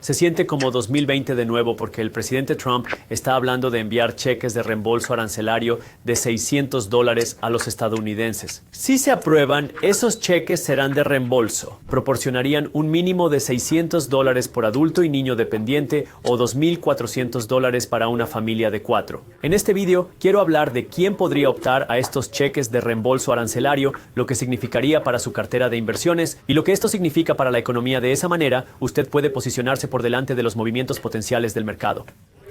Se siente como 2020 de nuevo porque el presidente Trump está hablando de enviar cheques de reembolso arancelario de $600 a los estadounidenses. Si se aprueban, esos cheques serán de reembolso. Proporcionarían un mínimo de $600 por adulto y niño dependiente o $2,400 para una familia de 4. En este video quiero hablar de quién podría optar a estos cheques de reembolso arancelario, lo que significaría para su cartera de inversiones y lo que esto significa para la economía. De esa manera, usted puede posicionarse por delante de los movimientos potenciales del mercado.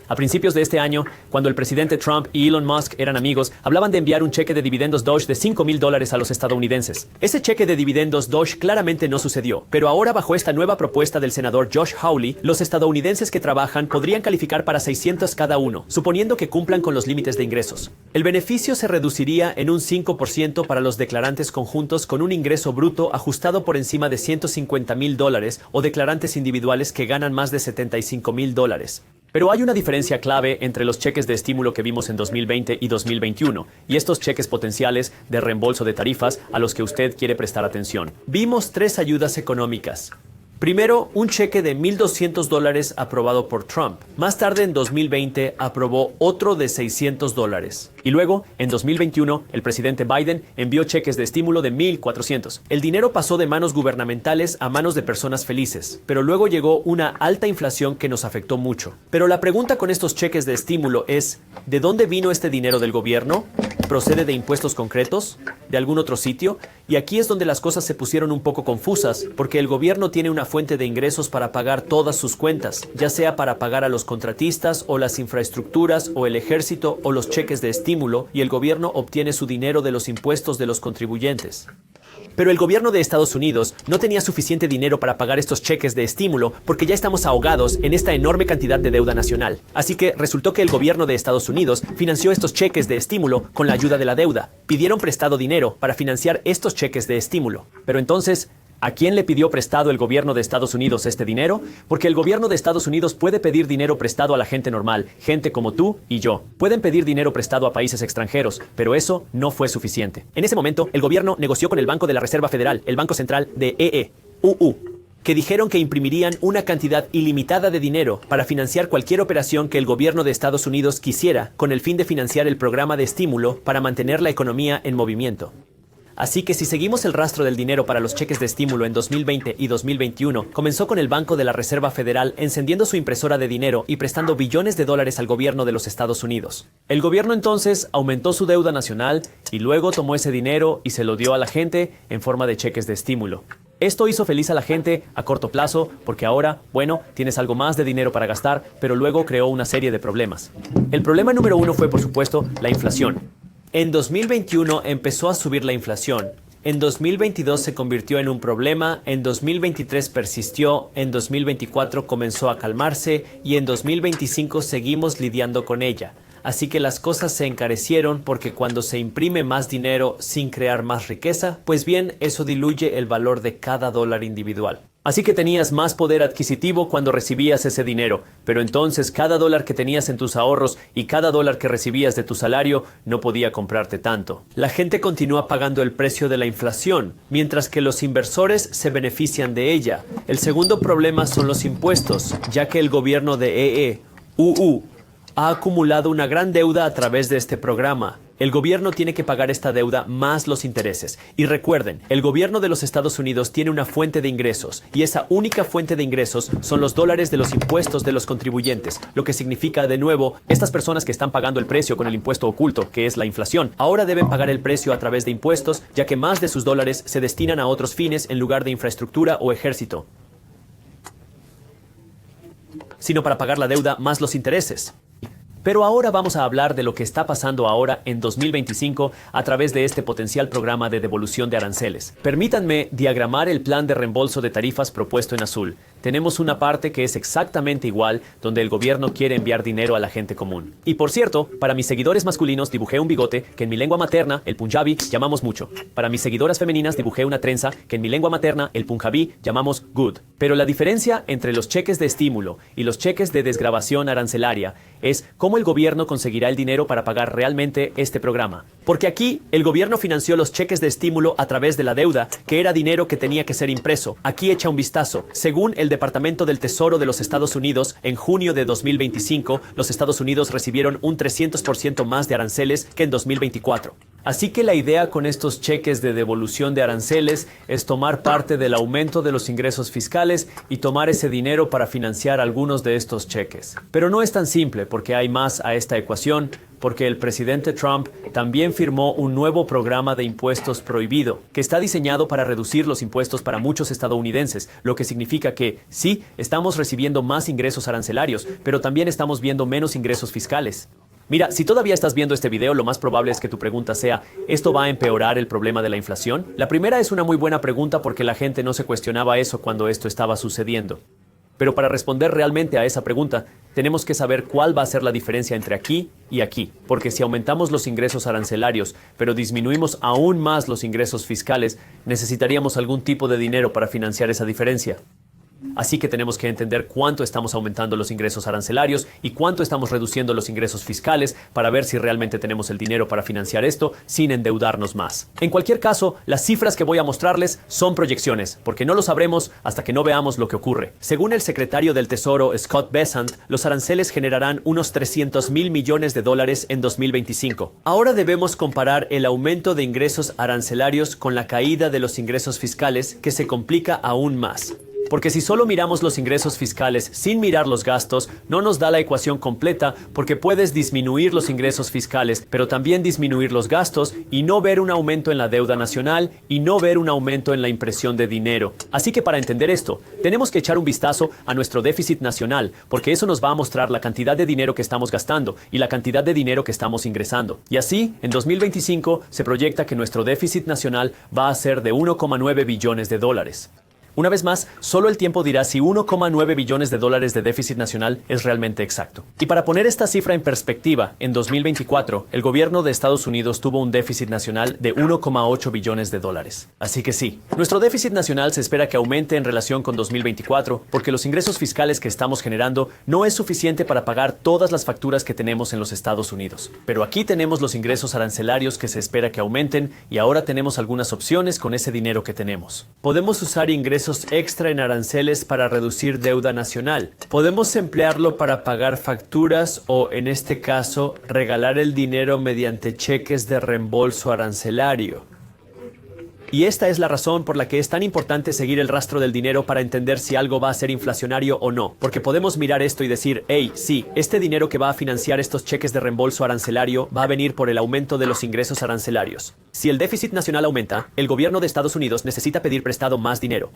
A principios de este año, cuando el presidente Trump y Elon Musk eran amigos, hablaban de enviar un cheque de dividendos Doge de $5,000 a los estadounidenses. Ese cheque de dividendos Doge claramente no sucedió, pero ahora bajo esta nueva propuesta del senador Josh Hawley, los estadounidenses que trabajan podrían calificar para $600 cada uno, suponiendo que cumplan con los límites de ingresos. El beneficio se reduciría en un 5% para los declarantes conjuntos con un ingreso bruto ajustado por encima de $150,000 o declarantes individuales que ganan más de $75,000. Pero hay una diferencia clave entre los cheques de estímulo que vimos en 2020 y 2021 y estos cheques potenciales de reembolso de tarifas a los que usted quiere prestar atención. Vimos 3 ayudas económicas. Primero, un cheque de $1,200 aprobado por Trump. Más tarde, en 2020, aprobó otro de $600. Y luego, en 2021, el presidente Biden envió cheques de estímulo de $1,400. El dinero pasó de manos gubernamentales a manos de personas felices, pero luego llegó una alta inflación que nos afectó mucho. Pero la pregunta con estos cheques de estímulo es, ¿de dónde vino este dinero del gobierno? ¿Procede de impuestos concretos? ¿De algún otro sitio? Y aquí es donde las cosas se pusieron un poco confusas, porque el gobierno tiene una fuente de ingresos para pagar todas sus cuentas, ya sea para pagar a los contratistas o las infraestructuras o el ejército o los cheques de estímulo, y el gobierno obtiene su dinero de los impuestos de los contribuyentes. Pero el gobierno de Estados Unidos no tenía suficiente dinero para pagar estos cheques de estímulo porque ya estamos ahogados en esta enorme cantidad de deuda nacional. Así que resultó que el gobierno de Estados Unidos financió estos cheques de estímulo con la ayuda de la deuda. Pidieron prestado dinero para financiar estos cheques de estímulo. Pero entonces, ¿a quién le pidió prestado el gobierno de Estados Unidos este dinero? Porque el gobierno de Estados Unidos puede pedir dinero prestado a la gente normal, gente como tú y yo. Pueden pedir dinero prestado a países extranjeros, pero eso no fue suficiente. En ese momento, el gobierno negoció con el Banco de la Reserva Federal, el Banco Central de EE, que dijeron que imprimirían una cantidad ilimitada de dinero para financiar cualquier operación que el gobierno de Estados Unidos quisiera, con el fin de financiar el programa de estímulo para mantener la economía en movimiento. Así que si seguimos el rastro del dinero para los cheques de estímulo en 2020 y 2021, comenzó con el Banco de la Reserva Federal encendiendo su impresora de dinero y prestando billones de dólares al gobierno de los Estados Unidos. El gobierno entonces aumentó su deuda nacional y luego tomó ese dinero y se lo dio a la gente en forma de cheques de estímulo. Esto hizo feliz a la gente a corto plazo porque ahora, bueno, tienes algo más de dinero para gastar, pero luego creó una serie de problemas. El problema número 1 fue, por supuesto, la inflación. En 2021 empezó a subir la inflación. En 2022 se convirtió en un problema, en 2023 persistió, en 2024 comenzó a calmarse y en 2025 seguimos lidiando con ella. Así que las cosas se encarecieron porque cuando se imprime más dinero sin crear más riqueza, pues bien, eso diluye el valor de cada dólar individual. Así que tenías más poder adquisitivo cuando recibías ese dinero, pero entonces cada dólar que tenías en tus ahorros y cada dólar que recibías de tu salario no podía comprarte tanto. La gente continúa pagando el precio de la inflación, mientras que los inversores se benefician de ella. El segundo problema son los impuestos, ya que el gobierno de EE, ha acumulado una gran deuda a través de este programa. El gobierno tiene que pagar esta deuda más los intereses. Y recuerden, el gobierno de los Estados Unidos tiene una fuente de ingresos, y esa única fuente de ingresos son los dólares de los impuestos de los contribuyentes, lo que significa, de nuevo, estas personas que están pagando el precio con el impuesto oculto, que es la inflación, ahora deben pagar el precio a través de impuestos, ya que más de sus dólares se destinan a otros fines en lugar de infraestructura o ejército, sino para pagar la deuda más los intereses. Pero ahora vamos a hablar de lo que está pasando ahora en 2025 a través de este potencial programa de devolución de aranceles. Permítanme diagramar el plan de reembolso de tarifas propuesto en azul. Tenemos una parte que es exactamente igual, donde el gobierno quiere enviar dinero a la gente común. Y por cierto, para mis seguidores masculinos dibujé un bigote que en mi lengua materna, el punjabi, llamamos mucho. Para mis seguidoras femeninas dibujé una trenza que en mi lengua materna, el punjabi, llamamos good. Pero la diferencia entre los cheques de estímulo y los cheques de desgravación arancelaria es cómo el gobierno conseguirá el dinero para pagar realmente este programa. Porque aquí el gobierno financió los cheques de estímulo a través de la deuda, que era dinero que tenía que ser impreso. Aquí echa un vistazo. Según el Departamento del Tesoro de los Estados Unidos, en junio de 2025, los Estados Unidos recibieron un 300% más de aranceles que en 2024. Así que la idea con estos cheques de devolución de aranceles es tomar parte del aumento de los ingresos fiscales y tomar ese dinero para financiar algunos de estos cheques. Pero no es tan simple, porque hay más a esta ecuación, porque el presidente Trump también firmó un nuevo programa de impuestos prohibido, que está diseñado para reducir los impuestos para muchos estadounidenses, lo que significa que, sí, estamos recibiendo más ingresos arancelarios, pero también estamos viendo menos ingresos fiscales. Mira, si todavía estás viendo este video, lo más probable es que tu pregunta sea, ¿esto va a empeorar el problema de la inflación? La primera es una muy buena pregunta porque la gente no se cuestionaba eso cuando esto estaba sucediendo. Pero para responder realmente a esa pregunta, tenemos que saber cuál va a ser la diferencia entre aquí y aquí. Porque si aumentamos los ingresos arancelarios, pero disminuimos aún más los ingresos fiscales, necesitaríamos algún tipo de dinero para financiar esa diferencia. Así que tenemos que entender cuánto estamos aumentando los ingresos arancelarios y cuánto estamos reduciendo los ingresos fiscales para ver si realmente tenemos el dinero para financiar esto sin endeudarnos más. En cualquier caso, las cifras que voy a mostrarles son proyecciones, porque no lo sabremos hasta que no veamos lo que ocurre. Según el secretario del Tesoro, Scott Bessent, los aranceles generarán unos $300,000 millones en 2025. Ahora debemos comparar el aumento de ingresos arancelarios con la caída de los ingresos fiscales, que se complica aún más. Porque si solo miramos los ingresos fiscales sin mirar los gastos, no nos da la ecuación completa, porque puedes disminuir los ingresos fiscales, pero también disminuir los gastos y no ver un aumento en la deuda nacional y no ver un aumento en la impresión de dinero. Así que para entender esto, tenemos que echar un vistazo a nuestro déficit nacional, porque eso nos va a mostrar la cantidad de dinero que estamos gastando y la cantidad de dinero que estamos ingresando. Y así, en 2025, se proyecta que nuestro déficit nacional va a ser de $1,9 billones. Una vez más, solo el tiempo dirá si $1,9 billones de déficit nacional es realmente exacto. Y para poner esta cifra en perspectiva, en 2024, el gobierno de Estados Unidos tuvo un déficit nacional de $1,8 billones. Así que sí, nuestro déficit nacional se espera que aumente en relación con 2024, porque los ingresos fiscales que estamos generando no es suficiente para pagar todas las facturas que tenemos en los Estados Unidos. Pero aquí tenemos los ingresos arancelarios que se espera que aumenten y ahora tenemos algunas opciones con ese dinero que tenemos. Podemos usar ingresos extra en aranceles para reducir deuda nacional. Podemos emplearlo para pagar facturas o, en este caso, regalar el dinero mediante cheques de reembolso arancelario. Y esta es la razón por la que es tan importante seguir el rastro del dinero para entender si algo va a ser inflacionario o no. Porque podemos mirar esto y decir, hey, sí, este dinero que va a financiar estos cheques de reembolso arancelario va a venir por el aumento de los ingresos arancelarios. Si el déficit nacional aumenta, el gobierno de Estados Unidos necesita pedir prestado más dinero.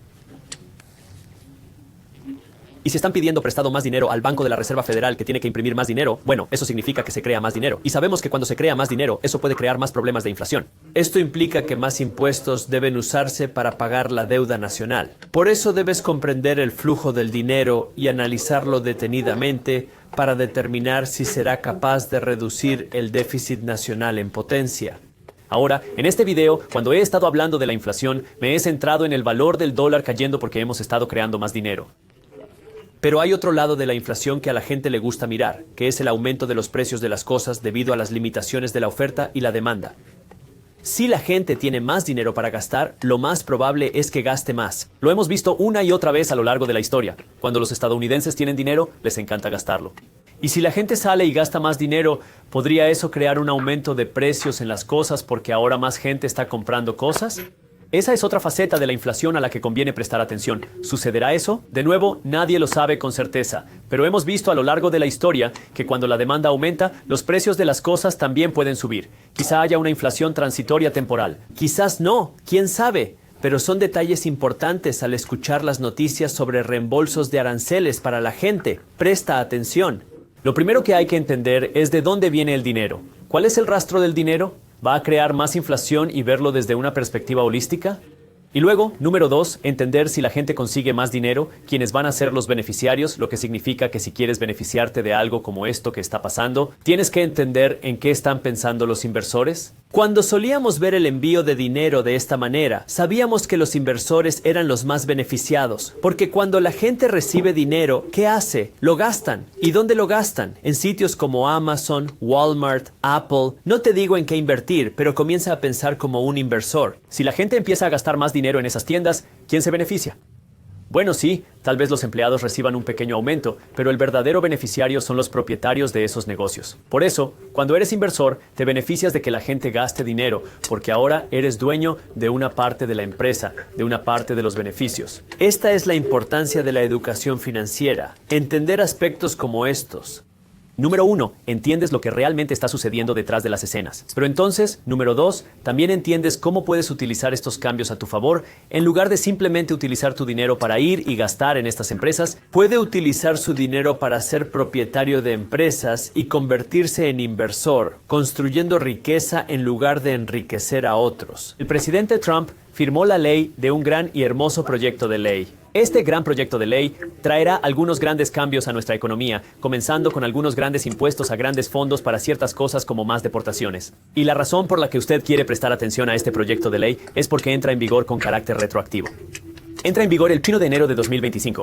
Y si están pidiendo prestado más dinero al Banco de la Reserva Federal, que tiene que imprimir más dinero, bueno, eso significa que se crea más dinero. Y sabemos que cuando se crea más dinero, eso puede crear más problemas de inflación. Esto implica que más impuestos deben usarse para pagar la deuda nacional. Por eso debes comprender el flujo del dinero y analizarlo detenidamente para determinar si será capaz de reducir el déficit nacional en potencia. Ahora, en este video, cuando he estado hablando de la inflación, me he centrado en el valor del dólar cayendo porque hemos estado creando más dinero. Pero hay otro lado de la inflación que a la gente le gusta mirar, que es el aumento de los precios de las cosas debido a las limitaciones de la oferta y la demanda. Si la gente tiene más dinero para gastar, lo más probable es que gaste más. Lo hemos visto una y otra vez a lo largo de la historia. Cuando los estadounidenses tienen dinero, les encanta gastarlo. Y si la gente sale y gasta más dinero, ¿podría eso crear un aumento de precios en las cosas porque ahora más gente está comprando cosas? Esa es otra faceta de la inflación a la que conviene prestar atención. ¿Sucederá eso? De nuevo, nadie lo sabe con certeza, pero hemos visto a lo largo de la historia que cuando la demanda aumenta, los precios de las cosas también pueden subir. Quizá haya una inflación transitoria temporal. Quizás no, quién sabe. Pero son detalles importantes al escuchar las noticias sobre reembolsos de aranceles para la gente. Presta atención. Lo primero que hay que entender es de dónde viene el dinero. ¿Cuál es el rastro del dinero? ¿Va a crear más inflación y verlo desde una perspectiva holística? Y luego, número 2, entender si la gente consigue más dinero, quiénes van a ser los beneficiarios, lo que significa que si quieres beneficiarte de algo como esto que está pasando, tienes que entender en qué están pensando los inversores. Cuando solíamos ver el envío de dinero de esta manera, sabíamos que los inversores eran los más beneficiados, porque cuando la gente recibe dinero, ¿qué hace? Lo gastan. ¿Y dónde lo gastan? En sitios como Amazon, Walmart, Apple. No te digo en qué invertir, pero comienza a pensar como un inversor. Si la gente empieza a gastar más dinero en esas tiendas, ¿quién se beneficia? Bueno, sí, tal vez los empleados reciban un pequeño aumento, pero el verdadero beneficiario son los propietarios de esos negocios. Por eso, cuando eres inversor, te beneficias de que la gente gaste dinero, porque ahora eres dueño de una parte de la empresa, de una parte de los beneficios. Esta es la importancia de la educación financiera, entender aspectos como estos. Número 1, entiendes lo que realmente está sucediendo detrás de las escenas. Pero entonces, número 2, también entiendes cómo puedes utilizar estos cambios a tu favor. En lugar de simplemente utilizar tu dinero para ir y gastar en estas empresas, puede utilizar su dinero para ser propietario de empresas y convertirse en inversor, construyendo riqueza en lugar de enriquecer a otros. El presidente Trump firmó la ley de un gran y hermoso proyecto de ley. Este gran proyecto de ley traerá algunos grandes cambios a nuestra economía, comenzando con algunos grandes impuestos a grandes fondos para ciertas cosas como más deportaciones. Y la razón por la que usted quiere prestar atención a este proyecto de ley es porque entra en vigor con carácter retroactivo. Entra en vigor el 1 de enero de 2025.